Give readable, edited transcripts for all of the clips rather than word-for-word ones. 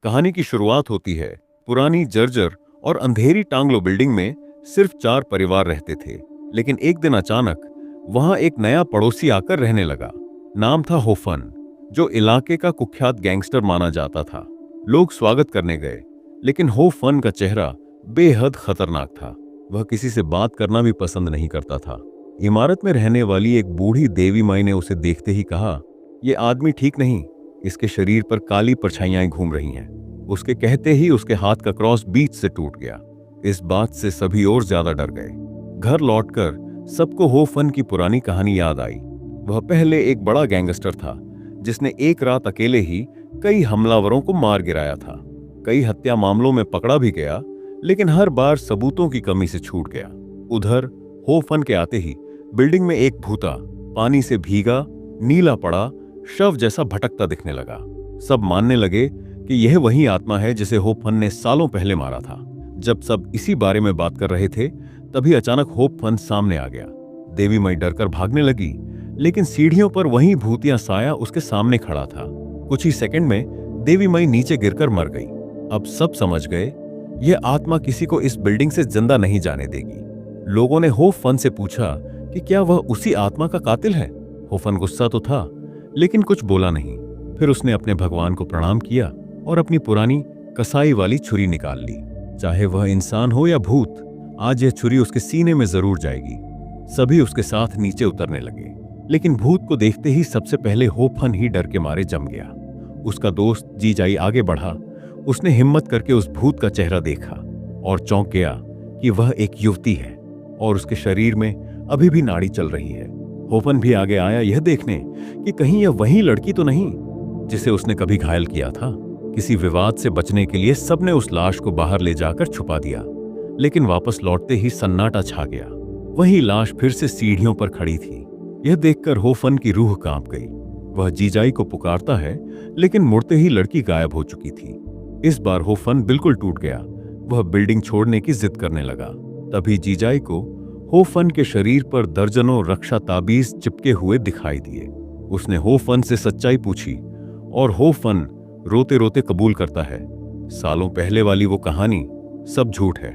कहानी की शुरुआत होती है पुरानी जर्जर और अंधेरी टांगलो बिल्डिंग में। सिर्फ 4 परिवार रहते थे, लेकिन एक दिन अचानक वहां एक नया पड़ोसी आकर रहने लगा। नाम था होफन, जो इलाके का कुख्यात गैंगस्टर माना जाता था। लोग स्वागत करने गए, लेकिन होफन का चेहरा बेहद खतरनाक था। वह किसी से बात करना भी पसंद नहीं करता था। इमारत में रहने वाली एक बूढ़ी देवी माई ने उसे देखते ही कहा, यह आदमी ठीक नहीं, इसके शरीर पर काली परछाइयां घूम रही हैं। उसके कहते ही उसके हाथ का क्रॉस बीच से टूट गया। इस बात से सभी और ज्यादा डर गए। घर लौटकर सबको होफन की पुरानी कहानी याद आई। वह पहले एक बड़ा गैंगस्टर था, जिसने एक रात अकेले ही कई हमलावरों को मार गिराया था। कई हत्या मामलों में पकड़ा भी गया, लेकिन हर बार सबूतों की कमी से छूट गया। उधर होफन के आते ही बिल्डिंग में एक भूता पानी से भीगा, नीला पड़ा शव जैसा भटकता दिखने लगा। सब मानने लगे कि यह वही आत्मा है जिसे होफन ने सालों पहले मारा था। जब सब इसी बारे में बात कर रहे थे, तभी अचानक होफन सामने आ गया। देवी माई डरकर भागने लगी, लेकिन सीढ़ियों पर वही भूतिया साया उसके सामने खड़ा था। कुछ ही सेकंड में देवी माई नीचे गिरकर मर गई। अब सब समझ गए, यह आत्मा किसी को इस बिल्डिंग से जिंदा नहीं जाने देगी। लोगों ने होफन से पूछा कि क्या वह उसी आत्मा का कातिल है। होफन गुस्सा तो था, लेकिन कुछ बोला नहीं। फिर उसने अपने भगवान को प्रणाम किया और अपनी पुरानी कसाई वाली छुरी निकाल ली। चाहे वह इंसान हो या भूत, आज यह छुरी उसके सीने में जरूर जाएगी। सभी उसके साथ नीचे उतरने लगे, लेकिन भूत को देखते ही सबसे पहले होफन ही डर के मारे जम गया। उसका दोस्त जीजाई आगे बढ़ा। उसने हिम्मत करके उस भूत का चेहरा देखा और चौंक गया कि वह एक युवती है और उसके शरीर में अभी भी नाड़ी चल रही है। होफन भी आगे आया यह देखने कि कहीं यह वही लड़की तो नहीं जिसे उसने कभी घायल किया था। किसी विवाद से बचने के लिए सबने उस लाश को बाहर ले जाकर छुपा दिया, लेकिन वापस लौटते ही सन्नाटा छा गया। वही लाश फिर से सीढ़ियों पर खड़ी थी। यह देखकर होफन की रूह कांप गई। वह जीजाई को पुकारता है, लेकिन मुड़ते ही लड़की गायब हो चुकी थी। इस बार होफन बिल्कुल टूट गया। वह बिल्डिंग छोड़ने की जिद करने लगा। तभी जीजाई को होफन के शरीर पर दर्जनों रक्षा ताबीज चिपके हुए दिखाई दिए। उसने होफन से सच्चाई पूछी और होफन रोते रोते कबूल करता है, सालों पहले वाली वो कहानी सब झूठ है।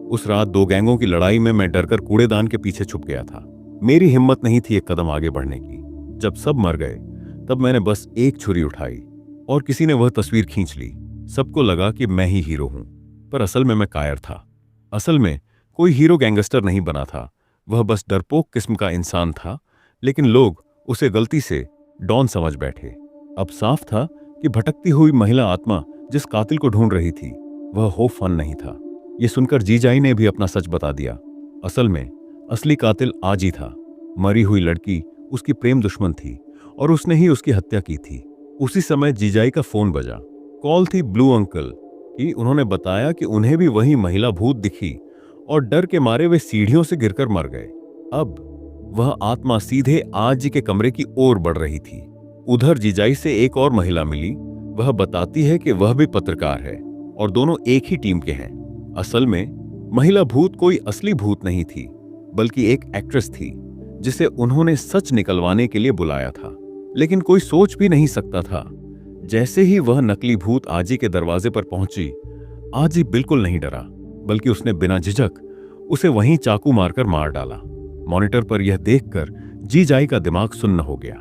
उस रात 2 गैंगों की लड़ाई में मैं डरकर कूड़ेदान के पीछे छुप गया था। मेरी हिम्मत नहीं थी एक कदम आगे बढ़ने की। जब सब मर गए, तब मैंने बस एक छुरी उठाई और किसी ने वह तस्वीर खींच ली। सबको लगा कि मैं ही हीरो हूं, पर असल में मैं कायर था। असल में कोई हीरो गैंगस्टर नहीं बना था। वह बस डरपोक किस्म का इंसान था, लेकिन लोग उसे गलती से डॉन समझ बैठे। अब साफ था कि भटकती हुई महिला आत्मा जिस कातिल को ढूंढ रही थी, वह होफन नहीं था। यह सुनकर जीजाई ने भी अपना सच बता दिया। असल में असली कातिल आज ही था। मरी हुई लड़की उसकी प्रेम दुश्मन थी और उसने ही उसकी हत्या की थी। उसी समय जीजाई का फोन बजा। कॉल थी ब्लू अंकल की। उन्होंने बताया कि उन्हें भी वही महिला भूत दिखी और डर के मारे वे सीढ़ियों से गिरकर मर गए। अब वह आत्मा सीधे आज जी के कमरे की ओर बढ़ रही थी। उधर जीजाई से एक और महिला मिली। वह बताती है कि वह भी पत्रकार है और दोनों एक ही टीम के हैं। असल में महिला भूत कोई असली भूत नहीं थी, बल्कि एक एक्ट्रेस थी जिसे उन्होंने सच निकलवाने के लिए बुलाया था। लेकिन कोई सोच भी नहीं सकता था, जैसे ही वह नकली भूत आजी के दरवाजे पर पहुंची, आजी बिल्कुल नहीं डरा, बल्कि उसने बिना झिझक उसे वहीं चाकू मारकर मार डाला। मॉनिटर पर यह देखकर जीजाई का दिमाग सुन्न हो गया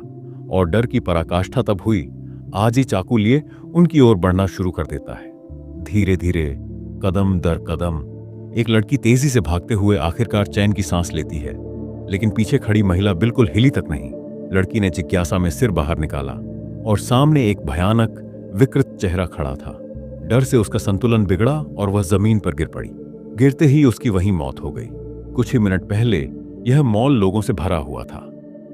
और डर की पराकाष्ठा तब हुई। आजी चाकू लिए उनकी ओर बढ़ना शुरू कर देता है। धीरे धीरे, कदम दर कदम, एक लड़की तेजी से भागते हुए आखिरकार चैन की सांस लेती है, लेकिन पीछे खड़ी महिला बिल्कुल हिली तक नहीं। लड़की ने जिज्ञासा में सिर बाहर निकाला और सामने एक भयानक विकृत चेहरा खड़ा था। डर से उसका संतुलन बिगड़ा और वह जमीन पर गिर पड़ी। गिरते ही उसकी वहीं मौत हो गई। कुछ ही मिनट पहले यह मॉल लोगों से भरा हुआ था।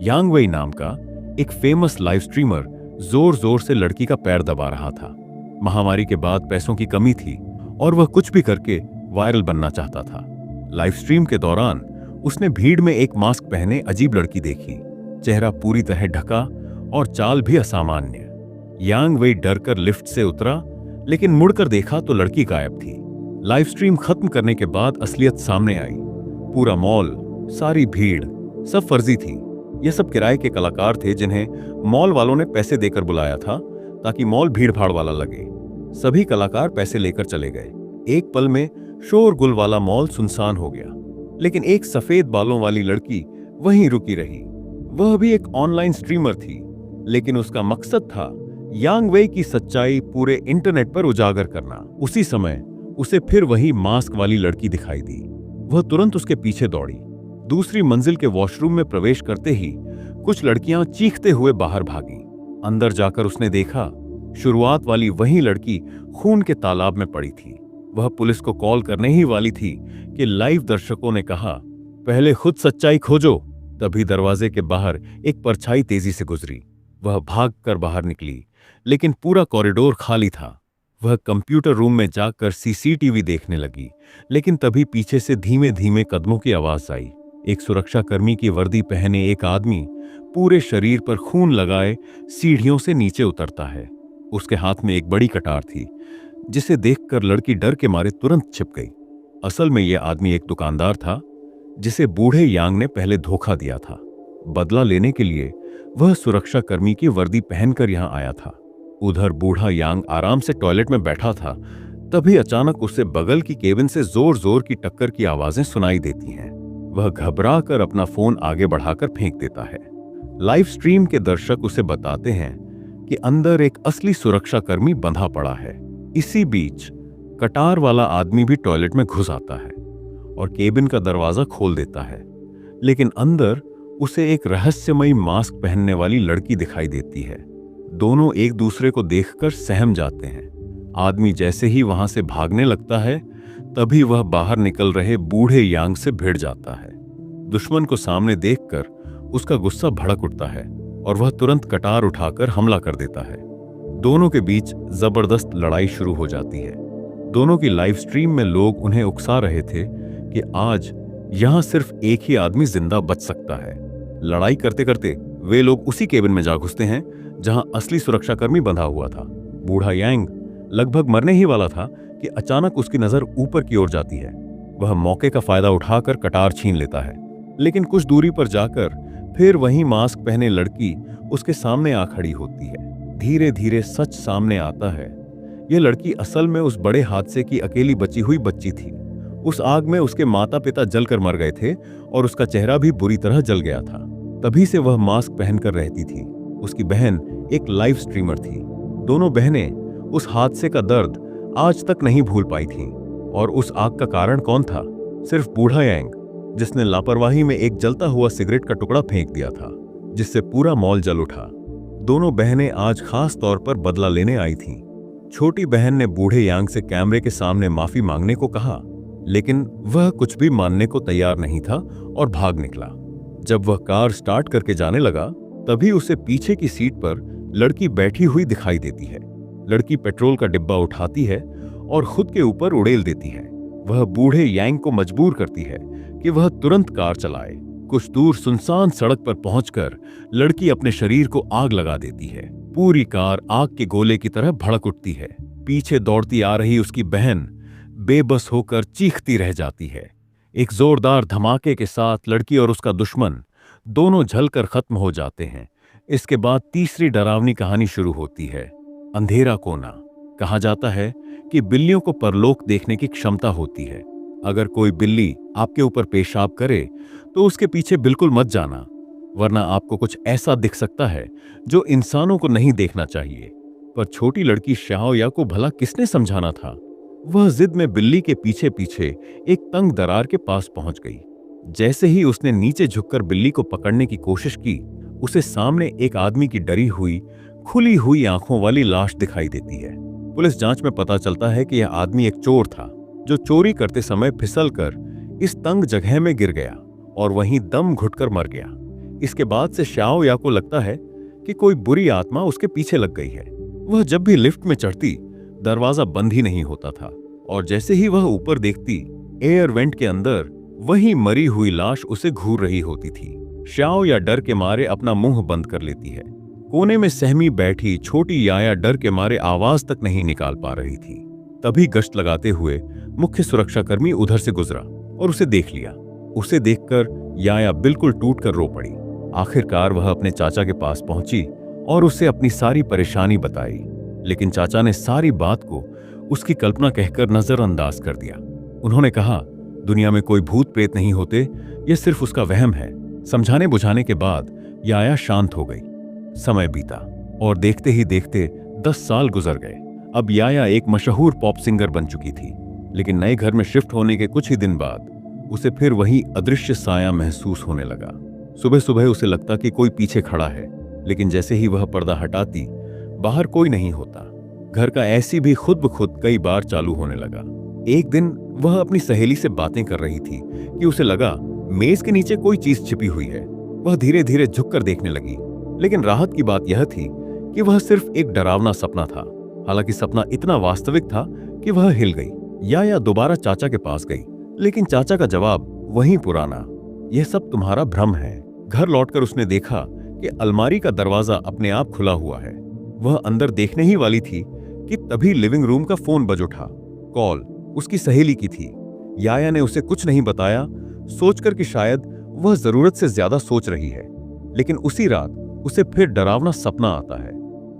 यांग वेई नाम का एक फेमस लाइव स्ट्रीमर जोर जोर से लड़की का पैर दबा रहा था। महामारी के बाद पैसों की कमी थी और वह कुछ भी करके वायरल बनना चाहता था। लाइव स्ट्रीम के दौरान उसने भीड़ में एक मास्क पहने अजीब लड़की देखी। चेहरा पूरी तरह ढका और चाल भी असामान्य। यांग वेई डरकर लिफ्ट से उतरा, लेकिन मुड़कर देखा तो लड़की गायब थी। लाइव स्ट्रीम खत्म करने के बाद असलियत सामने आई। पूरा मॉल, सारी भीड़, सब फर्जी थी। ये सब किराए के कलाकार थे जिन्हें मॉल वालों ने पैसे देकर बुलाया था ताकि मॉल भीड़ भाड़ वाला लगे। सभी कलाकार पैसे लेकर चले गए। एक पल में शोरगुल वाला मॉल सुनसान हो गया, लेकिन एक सफेद बालों वाली लड़की वहीं रुकी रही। वह भी एक ऑनलाइन स्ट्रीमर थी, लेकिन उसका मकसद था यांग वेई की सच्चाई पूरे इंटरनेट पर उजागर करना। उसी समय उसे फिर वही मास्क वाली लड़की दिखाई दी। वह तुरंत उसके पीछे दौड़ी। दूसरी मंजिल के वॉशरूम में प्रवेश करते ही कुछ लड़कियां चीखते हुए बाहर भागी। अंदर जाकर उसने देखा, शुरुआत वाली वही लड़की खून के तालाब में पड़ी थी। वह पुलिस को कॉल करने ही वाली थी कि लाइव दर्शकों ने कहा, पहले खुद सच्चाई खोजो। तभी दरवाजे के बाहर एक परछाई तेजी से गुजरी। वह भागकर बाहर निकली, लेकिन पूरा कॉरिडोर खाली था। वह कंप्यूटर रूम में जाकर सीसीटीवी देखने लगी, लेकिन तभी पीछे से धीमे धीमे कदमों की आवाज आई। एक सुरक्षाकर्मी की वर्दी पहने एक आदमी पूरे शरीर पर खून लगाए सीढ़ियों से नीचे उतरता है। उसके हाथ में एक बड़ी कटार थी, जिसे देखकर लड़की डर के मारे तुरंत छिप गई। असल में यह आदमी एक दुकानदार था, जिसे बूढ़े यांग ने पहले धोखा दिया था। बदला लेने के लिए वह सुरक्षाकर्मी की वर्दी पहनकर यहां आया था। उधर बूढ़ा यांग आराम से टॉयलेट में बैठा था। तभी अचानक उसे बगल की केबिन से जोर जोर की टक्कर की आवाजें सुनाई देती हैं। वह घबरा कर अपना फोन आगे बढ़ाकर फेंक देता है। लाइव स्ट्रीम के दर्शक उसे बताते हैं कि अंदर एक असली सुरक्षाकर्मी बंधा पड़ा है। इसी बीच कटार वाला आदमी भी टॉयलेट में घुस आता है और केबिन का दरवाजा खोल देता है, लेकिन अंदर उसे एक रहस्यमयी मास्क पहनने वाली लड़की दिखाई देती है। दोनों एक दूसरे को देखकर सहम जाते हैं। आदमी जैसे ही वहां से भागने लगता है, तभी वह बाहर निकल रहे बूढ़े यांग से भिड़ जाता है। दुश्मन को सामने देखकर उसका गुस्सा भड़क उठता है और वह तुरंत कटार उठाकर हमला कर देता है। दोनों के बीच जबरदस्त लड़ाई शुरू हो जाती है। दोनों की लाइव स्ट्रीम में लोग उन्हें उकसा रहे थे कि आज यहां सिर्फ एक ही आदमी जिंदा बच सकता है। लड़ाई करते करते वे लोग उसी केबिन में जा घुसते हैं जहां असली सुरक्षाकर्मी बंधा हुआ था। बूढ़ा यांग लगभग मरने ही वाला था कि अचानक उसकी नजर ऊपर की ओर जाती है। वह मौके का फायदा उठाकर कटार छीन लेता है, लेकिन कुछ दूरी पर जाकर फिर वही मास्क पहने लड़की उसके सामने आ खड़ी होती है। धीरे धीरे सच सामने आता है। यह लड़की असल में उस बड़े हादसे की अकेली बची हुई बच्ची थी। उस आग में उसके माता पिता जलकर मर गए थे और उसका चेहरा भी बुरी तरह जल गया था। तभी से वह मास्क पहनकर रहती थी। उसकी बहन एक लाइव स्ट्रीमर थी। दोनों बहनें उस हादसे का दर्द आज तक नहीं भूल पाई थीं। और उस आग का कारण कौन था? सिर्फ बूढ़ा यांग, जिसने लापरवाही में एक जलता हुआ सिगरेट का टुकड़ा फेंक दिया था, जिससे पूरा मॉल जल उठा। दोनों बहनें आज खास तौर पर बदला लेने आई थीं। छोटी बहन ने बूढ़े यांग से कैमरे के सामने माफी मांगने को कहा, लेकिन वह कुछ भी मानने को तैयार नहीं था और भाग निकला। जब वह कार स्टार्ट करके जाने लगा, तभी उसे पीछे की सीट पर लड़की बैठी हुई दिखाई देती है। लड़की पेट्रोल का डिब्बा उठाती है और खुद के ऊपर उड़ेल देती है। वह बूढ़े यांग को मजबूर करती है कि वह तुरंत कार चलाए। कुछ दूर सुनसान सड़क पर पहुंचकर लड़की अपने शरीर को आग लगा देती है। पूरी कार आग के गोले की तरह भड़क उठती है। पीछे दौड़ती आ रही उसकी बहन बेबस होकर चीखती रह जाती है। एक जोरदार धमाके के साथ लड़की और उसका दुश्मन दोनों जलकर खत्म हो जाते हैं। इसके बाद तीसरी डरावनी कहानी शुरू होती है, अंधेरा कोना। कहा जाता है कि बिल्लियों को परलोक देखने की क्षमता होती है। अगर कोई बिल्ली आपके ऊपर पेशाब करे तो उसके पीछे बिल्कुल मत जाना, वरना आपको कुछ ऐसा दिख सकता है जो इंसानों को नहीं देखना चाहिए। पर छोटी लड़की शाओया को भला किसने समझाना था? वह जिद में बिल्ली के पीछे पीछे एक तंग दरार के पास पहुंच गई। जैसे ही उसने नीचे झुककर बिल्ली को पकड़ने की कोशिश की, उसे सामने एक आदमी की डरी हुई, खुली हुई आंखों वाली लाश दिखाई देती है। पुलिस जांच में पता चलता है कि यह आदमी एक चोर था, जो चोरी करते समय फिसलकर इस तंग जगह में गिर गया और वहीं दम घुटकर मर गया। इसके बाद से शाओया को लगता है कि कोई बुरी आत्मा उसके पीछे लग गई है। वह जब भी लिफ्ट में चढ़ती, दरवाजा बंद ही नहीं होता था और जैसे ही वह ऊपर देखती, एयर वेंट के अंदर वही मरी हुई लाश उसे घूर रही होती थी। शाओया डर के मारे अपना मुंह बंद कर लेती है। कोने में सहमी बैठी छोटी याया डर के मारे आवाज तक नहीं निकाल पा रही थी। तभी गश्त लगाते हुए मुख्य सुरक्षाकर्मी उधर से गुजरा और उसे देख लिया। उसे देखकर याया बिल्कुल टूटकर रो पड़ी। आखिरकार वह अपने चाचा के पास पहुंची और उसे अपनी सारी परेशानी बताई, लेकिन चाचा ने सारी बात को उसकी कल्पना कहकर नजरअंदाज कर दिया। उन्होंने कहा, दुनिया में कोई भूत प्रेत नहीं होते, यह सिर्फ उसका वहम है। समझाने बुझाने के बाद याया शांत हो गई। समय बीता और देखते ही देखते 10 साल गुजर गए। अब याया एक मशहूर पॉप सिंगर बन चुकी थी, लेकिन नए घर में शिफ्ट होने के कुछ ही दिन बाद उसे फिर वही अदृश्य साया महसूस होने लगा। सुबह सुबह उसे लगता कि कोई पीछे खड़ा है, लेकिन जैसे ही वह पर्दा हटाती बाहर कोई नहीं होता। घर का ऐसी भी खुद ब खुद कई बार चालू होने लगा। एक दिन वह अपनी सहेली से बातें कर रही थी कि उसे लगा मेज के नीचे कोई चीज छिपी हुई है। वह धीरे धीरे झुककर देखने लगी, लेकिन राहत की बात यह थी कि वह सिर्फ एक डरावना सपना था। हालांकि सपना इतना वास्तविक था कि वह हिल गई। याया दोबारा चाचा के पास गई, लेकिन चाचा का जवाब वही पुराना, यह सब तुम्हारा भ्रम है। घर लौटकर उसने देखा कि अलमारी का दरवाजा अपने आप खुला हुआ है। वह अंदर देखने ही वाली थी कि तभी लिविंग रूम का फोन बज उठा। कॉल उसकी सहेली की थी। याया ने उसे कुछ नहीं बताया, सोचकर कि शायद वह जरूरत से ज्यादा सोच रही है। लेकिन उसी रात उसे फिर डरावना सपना आता है।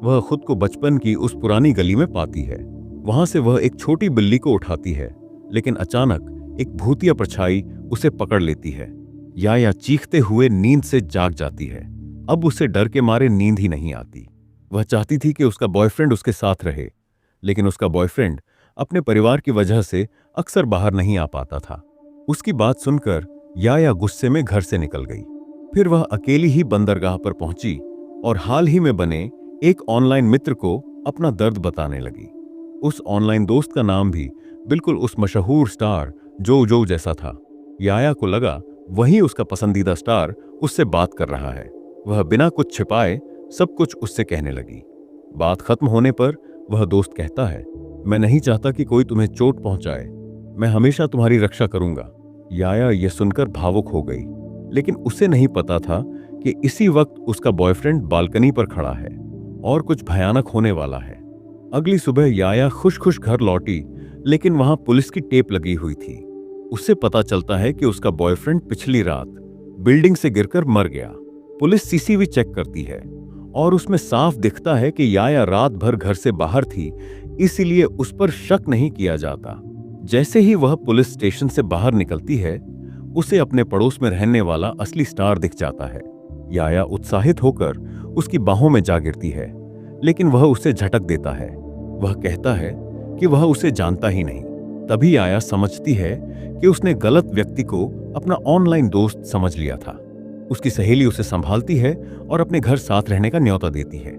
वह खुद को बचपन की उस पुरानी गली में पाती है। वहां से वह एक छोटी बिल्ली को उठाती है, लेकिन अचानक एक भूतिया परछाई उसे पकड़ लेती है। याया चीखते हुए नींद से जाग जाती है। अब उसे डर के मारे नींद ही नहीं आती। वह चाहती थी कि उसका बॉयफ्रेंड उसके साथ रहे, लेकिन उसका बॉयफ्रेंड अपने परिवार की वजह से अक्सर बाहर नहीं आ पाता था। उसकी बात सुनकर याया गुस्से में घर से निकल गई। फिर वह अकेली ही बंदरगाह पर पहुंची और हाल ही में बने एक ऑनलाइन मित्र को अपना दर्द बताने लगी। उस ऑनलाइन दोस्त का नाम भी बिल्कुल उस मशहूर स्टार जो जैसा था। याया को लगा वही उसका पसंदीदा स्टार उससे बात कर रहा है। वह बिना कुछ छिपाए सब कुछ उससे कहने लगी। बात खत्म होने पर वह दोस्त कहता है, मैं नहीं चाहता कि कोई तुम्हें चोट पहुंचाए, मैं हमेशा तुम्हारी रक्षा करूंगा। याया यह सुनकर भावुक हो गई, लेकिन उसे नहीं पता था कि इसी वक्त उसका बॉयफ्रेंड बालकनी पर खड़ा है और कुछ भयानक होने वाला है। अगली सुबह याया खुश खुश घर लौटी, लेकिन वहां पुलिस की टेप लगी हुई थी। उससे पता चलता है कि उसका बॉयफ्रेंड पिछली रात बिल्डिंग से गिरकर मर गया। पुलिस सीसीटीवी चेक करती है और उसमें साफ दिखता है कि याया रात भर घर से बाहर थी, इसीलिए उस पर शक नहीं किया जाता। जैसे ही वह पुलिस स्टेशन से बाहर निकलती है, उसे अपने पड़ोस में रहने वाला असली स्टार दिख जाता है। याया उत्साहित होकर उसकी बाहों में जा गिरती है, लेकिन वह उसे झटक देता है। वह कहता है कि वह उसे जानता ही नहीं। तभी याया समझती है कि उसने गलत व्यक्ति को अपना ऑनलाइन दोस्त समझ लिया था। उसकी सहेली उसे संभालती है और अपने घर साथ रहने का न्योता देती है।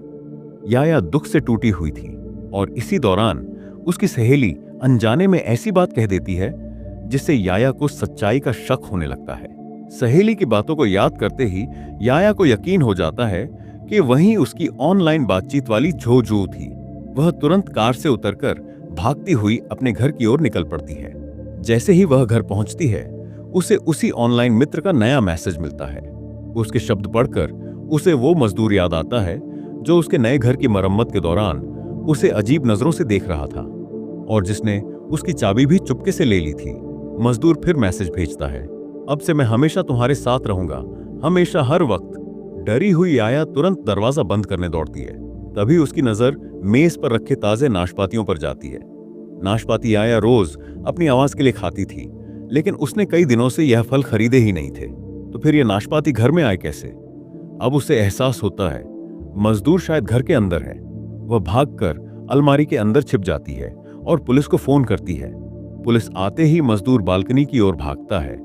याया दुख से टूटी हुई थी और इसी दौरान उसकी सहेली अनजाने में ऐसी बात कह देती है जिससे याया को सच्चाई का शक होने लगता है। सहेली की बातों को याद करते ही याया को यकीन हो जाता है कि वही उसकी ऑनलाइन बातचीत वाली जो थी। वह तुरंत कार से उतरकर भागती हुई अपने घर की ओर निकल पड़ती है। जैसे ही वह घर पहुंचती है, उसे उसी ऑनलाइन मित्र का नया मैसेज मिलता है। उसके शब्द पढ़कर उसे वो मजदूर याद आता है जो उसके नए घर की मरम्मत के दौरान उसे अजीब नजरों से देख रहा था और जिसने उसकी चाबी भी चुपके से ले ली थी। मजदूर फिर मैसेज भेजता है, अब से मैं हमेशा तुम्हारे साथ रहूंगा, हमेशा, हर वक्त। डरी हुई याया तुरंत दरवाजा बंद करने दौड़ती है। तभी उसकी नजर मेज पर रखे ताजे नाशपातियों पर जाती है। नाशपाती याया रोज अपनी आवाज के लिए खाती थी, लेकिन उसने कई दिनों से यह फल खरीदे ही नहीं थे, तो फिर यह नाशपाती घर में आए कैसे? अब उसे एहसास होता है मजदूर शायद घर के अंदर है। वह भागकर अलमारी के अंदर छिप जाती है और पुलिस को फोन करती है। पुलिस आते ही मजदूर बालकनी की ओर भागता है।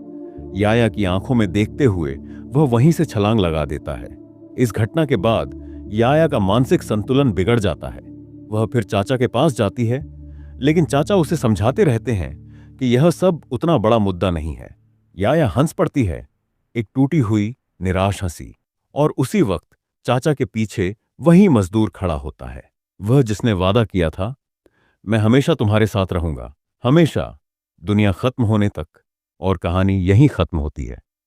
याया की आंखों में देखते हुए वह वहीं से छलांग लगा देता है। इस घटना के बाद याया का मानसिक संतुलन बिगड़ जाता है। वह फिर चाचा के पास जाती है, लेकिन चाचा उसे समझाते रहते हैं कि यह सब उतना बड़ा मुद्दा नहीं है। याया हंस पड़ती है, एक टूटी हुई निराश हंसी, और उसी वक्त चाचा के पीछे वही मजदूर खड़ा होता है, वह जिसने वादा किया था, मैं हमेशा तुम्हारे साथ रहूंगा, हमेशा, दुनिया खत्म होने तक। और कहानी यहीं खत्म होती है।